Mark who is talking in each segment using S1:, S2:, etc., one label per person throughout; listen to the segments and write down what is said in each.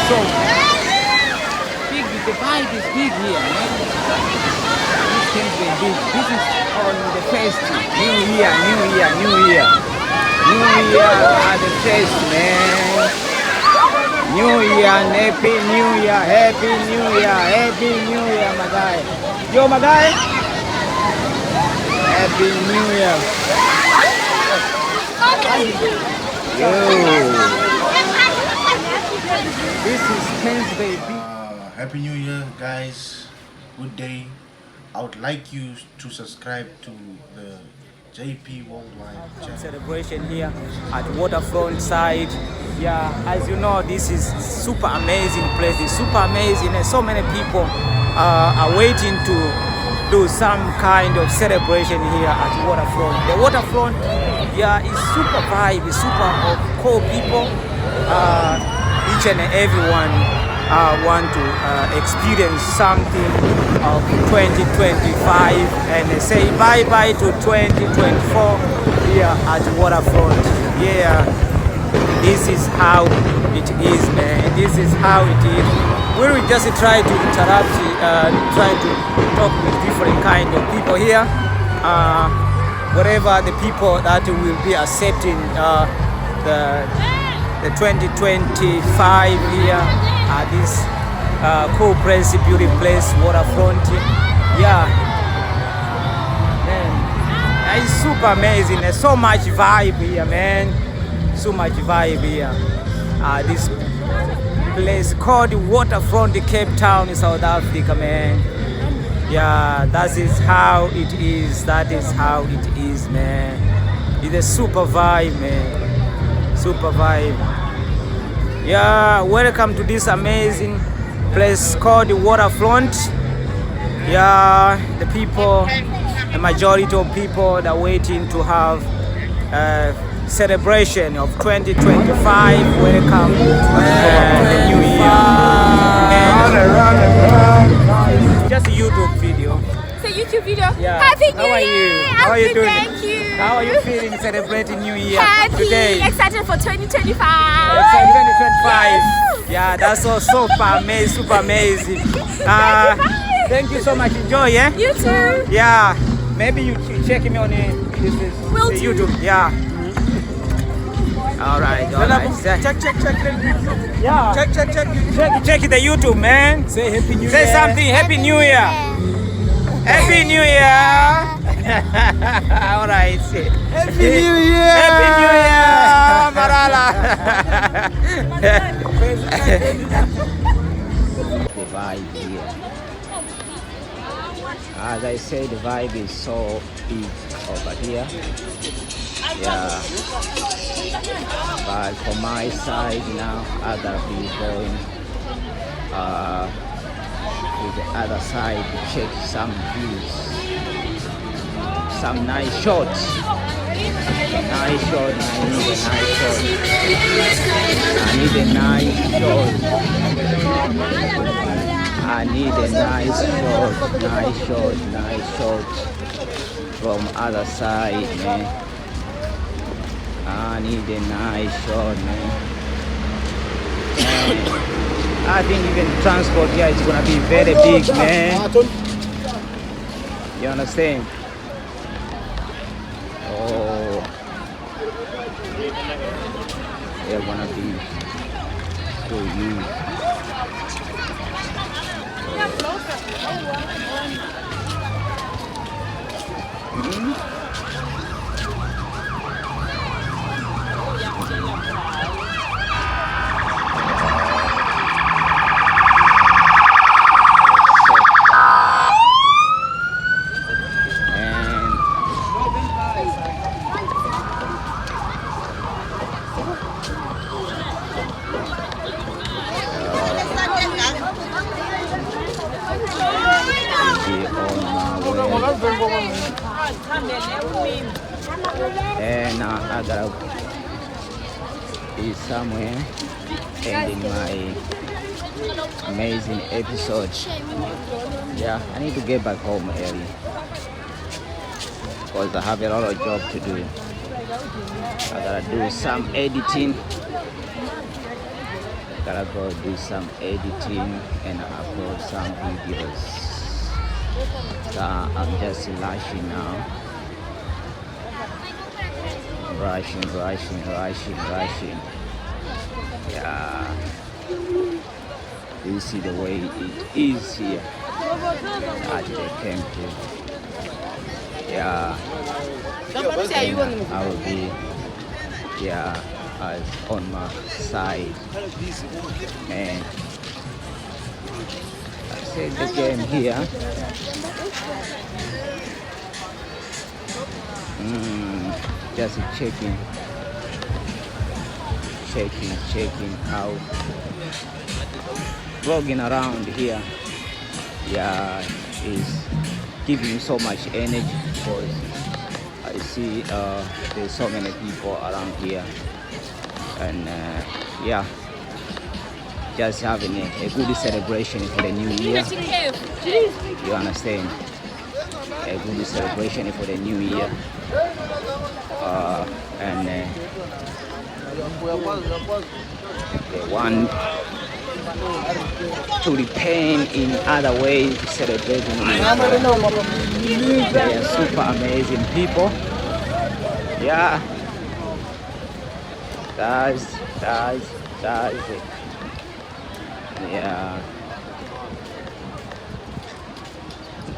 S1: so big. The vibe is big here, man. This thing's been big. This is on the first New Year at the first, man. New Year, Happy New Year, Happy New Year, Happy New Year, my guy. Yo, my guy. Happy New Year. Yo. This is Ken's baby.
S2: Happy New Year, guys. Good day. I would like you to subscribe to the JP Worldwide channel.
S1: Celebration here at waterfront side. Yeah, as you know, this is super amazing place. It's super amazing, and so many people are waiting to do some kind of celebration here at waterfront. The waterfront, yeah, is super vibe. It's super cool people. Each and everyone want to experience something of 2025 and say bye-bye to 2024 here at waterfront. Yeah, this is how it is, man. This is how it is. We will just try to interact, try to talk with different kind of people here. Whatever the people that will be accepting the 2025 here at this cool place, beautiful place, waterfront. Yeah, man, it's super amazing. There's so much vibe here, man. So much vibe here. This place called Waterfront, Cape Town in South Africa, man. Yeah, that is how it is. That is how it is, man. It's a super vibe, man. Super vibe. Yeah, welcome to this amazing place called the Waterfront. Yeah, the people, the majority of people that are waiting to have celebration of 2025. Welcome to the new year. Just a YouTube video.
S3: It's a YouTube video.
S1: Yeah.
S3: Happy New
S1: How are
S3: Year!
S1: you? How are you doing?
S3: Thank you.
S1: How are you feeling celebrating New Year
S3: Happy,
S1: today?
S3: excited for 2025.
S1: Excited 2025. Yeah, that's so super amazing, super amazing. Thank you so much. Enjoy, yeah?
S3: You too.
S1: Yeah. Maybe you check me on the
S3: Will do.
S1: YouTube. Yeah. All right. All right.
S4: Check.
S1: Yeah.
S4: Check.
S1: Check the YouTube, man.
S4: Say Happy New Year.
S1: Say something. Happy New Year. Happy New Year. All right.
S4: Happy New Year.
S1: Happy New Year, Marala. The vibe here. As I say, the vibe is so big over here. Yeah. But for my side now, I gotta be going to the other side to check some views, some nice shots. Nice shot. I need a nice shot. Nice shot from other side, man. I need a nice shot, man. I think even transport here is gonna be very big, man. You understand? Oh, they're gonna be so huge. And I gotta be somewhere ending my amazing episode. Yeah, I need to get back home early because I have a lot of job to do. I gotta do some editing. Gotta go do some editing and upload some videos. So I'm just rushing now. Rushing. Yeah. You see the way it is here at the temple. Yeah. And I will be on my side. And I said the game here. Just checking how vlogging around here is giving me so much energy, because I see there's so many people around here, and just having a good celebration for the new year. You understand? A good celebration for the new year, and they want to repent in other ways, celebrating. They are super amazing people. Yeah, that's it. Yeah.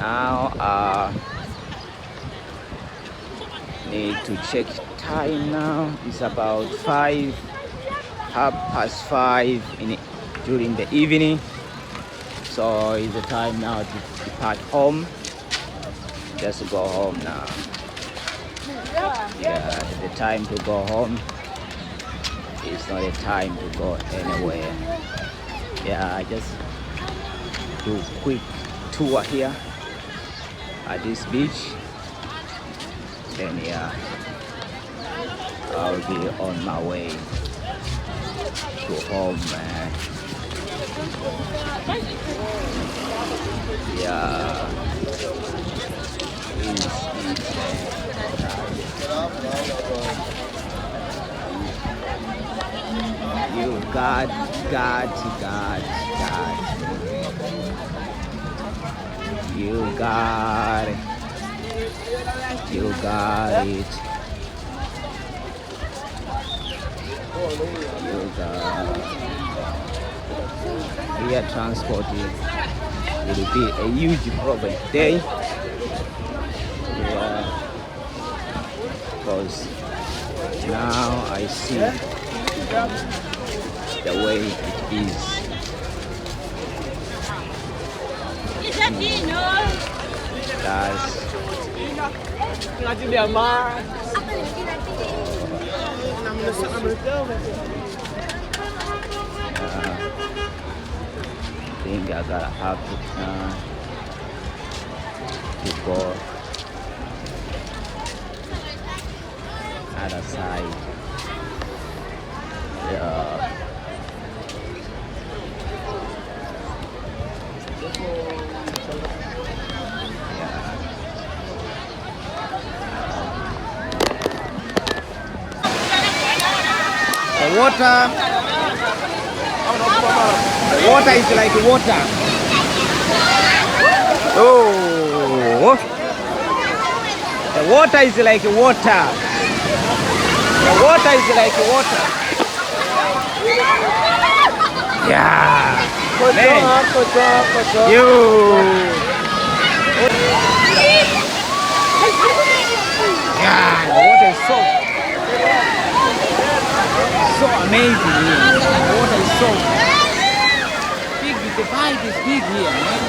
S1: Now need to check time now. It's about 5:30 during the evening. So it's the time now to depart home. Just go home now. Yeah, the time to go home. It's not a time to go anywhere. Yeah, I just do a quick tour here at this beach. Then I'll be on my way to home, man. Yeah. You God. You got it. You got it. You got it. Air transport will be a huge problem today. Yeah. Because now I see the way it is. Guys, I think I gotta have to turn to go other side. Yeah. The water is like water. Oh, the water is like water. The water is like water. Yeah. Man. Yeah, the water is so amazing here. The water is so big. The vibe is big here, man.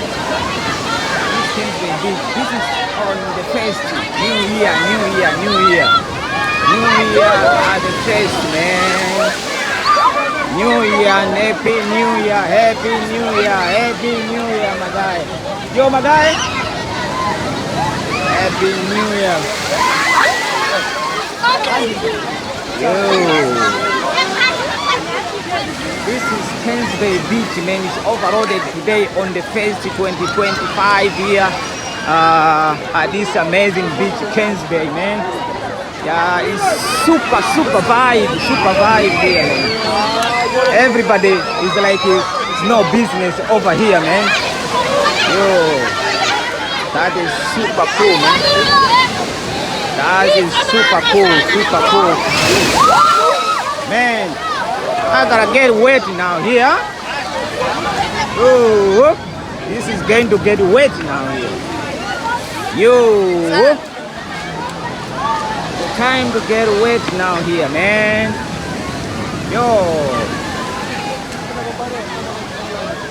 S1: This thing's been big. This is on the first New Year at the first, man. New Year, Happy New Year, Happy New Year, Happy New Year, my guy. Yo, my guy. Happy New Year. Yo. This is Kens Bay Beach, man. It's overloaded today on the first 2025 here at this amazing beach, Kens Bay, man. Yeah, it's super vibe here, man. Everybody is like it's no business over here, man. Yo, that is super cool, man. That is super cool, super cool. Man, I gotta get wet now here. Oh, this is going to get wet now here. Yo, time to get wet now here, man. Yo,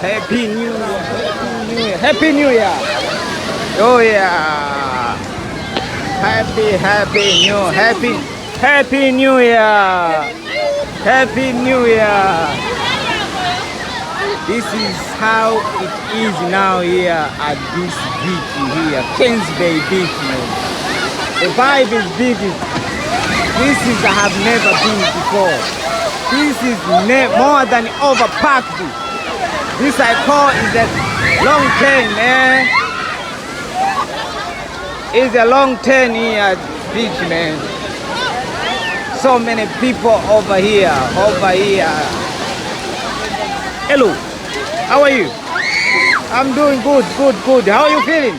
S1: Happy New Year, Happy New Year, Happy New Year. Oh yeah, Happy New Year, Happy New Year. This is how it is now here at this beach here, Kings Bay Beach, man. The vibe is big. This is I have never been before. This is more than overpacked. This I call is a long turn, man. It's a long turn here at beach, man. So many people over here, Hello, how are you? I'm doing good. How are you feeling?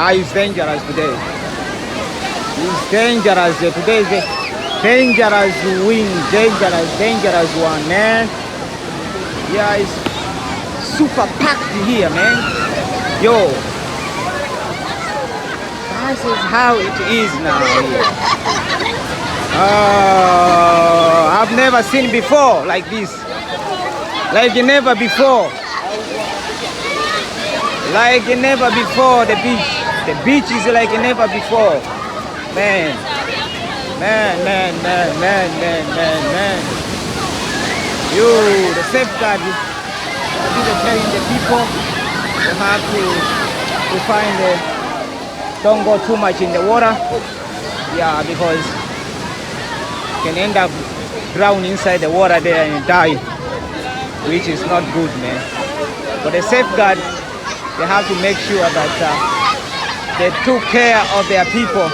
S1: It's dangerous today. It's dangerous. Today is a dangerous wind, dangerous one, man. Yeah, it's super packed here, man. Yo, this is how it is now here. I've never seen before like this. Like never before. Like never before the beach. The beach is like never before. Man. Yo, the safeguard is telling the people you have to find don't go too much in the water. Yeah, because you can end up drowning inside the water there and die, which is not good, man. But the safeguard, they have to make sure that they took care of their people.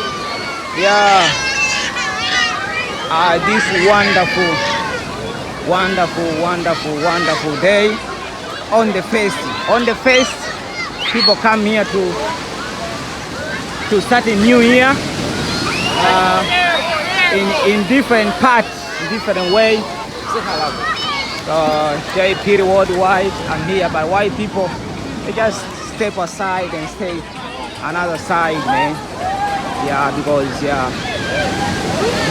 S1: Yeah. This wonderful day on the feast. People come here to start a new year in different parts, in different ways. JP worldwide, I'm here, but white people, they just step aside and stay another side, man. Yeah, because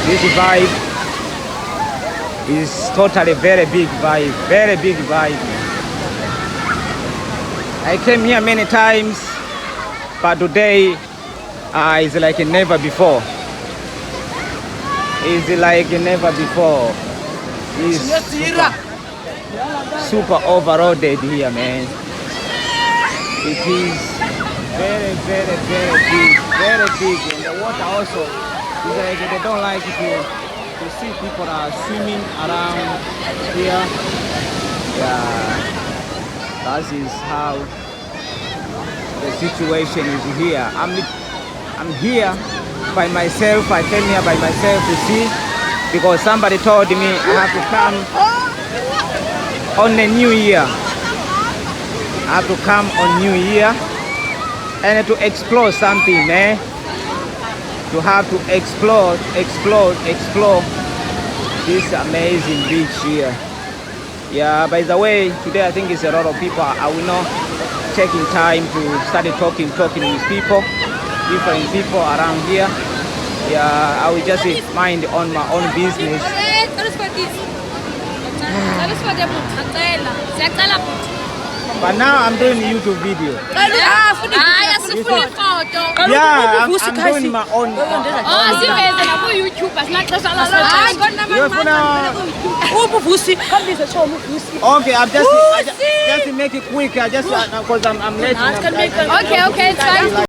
S1: this vibe is totally very big vibe. I came here many times, but today is like never before. It's like never before. It's super overloaded here, man. It is very big, and the water also is like they don't like to see people are swimming around here. Yeah, that is how the situation is here. I'm here by myself. I came here by myself to see, because somebody told me I have to come on the new year. I have to come on New Year and to explore something, man. To have to explore this amazing beach here. Yeah, by the way, today I think it's a lot of people. I will not taking time to start talking with people, different people around here. Yeah, I will just mind on my own business. But now I'm doing a YouTube video. Yeah, I'm doing my own. Okay, I'm just make it quick. I just because I'm late.
S3: Okay, it's fine.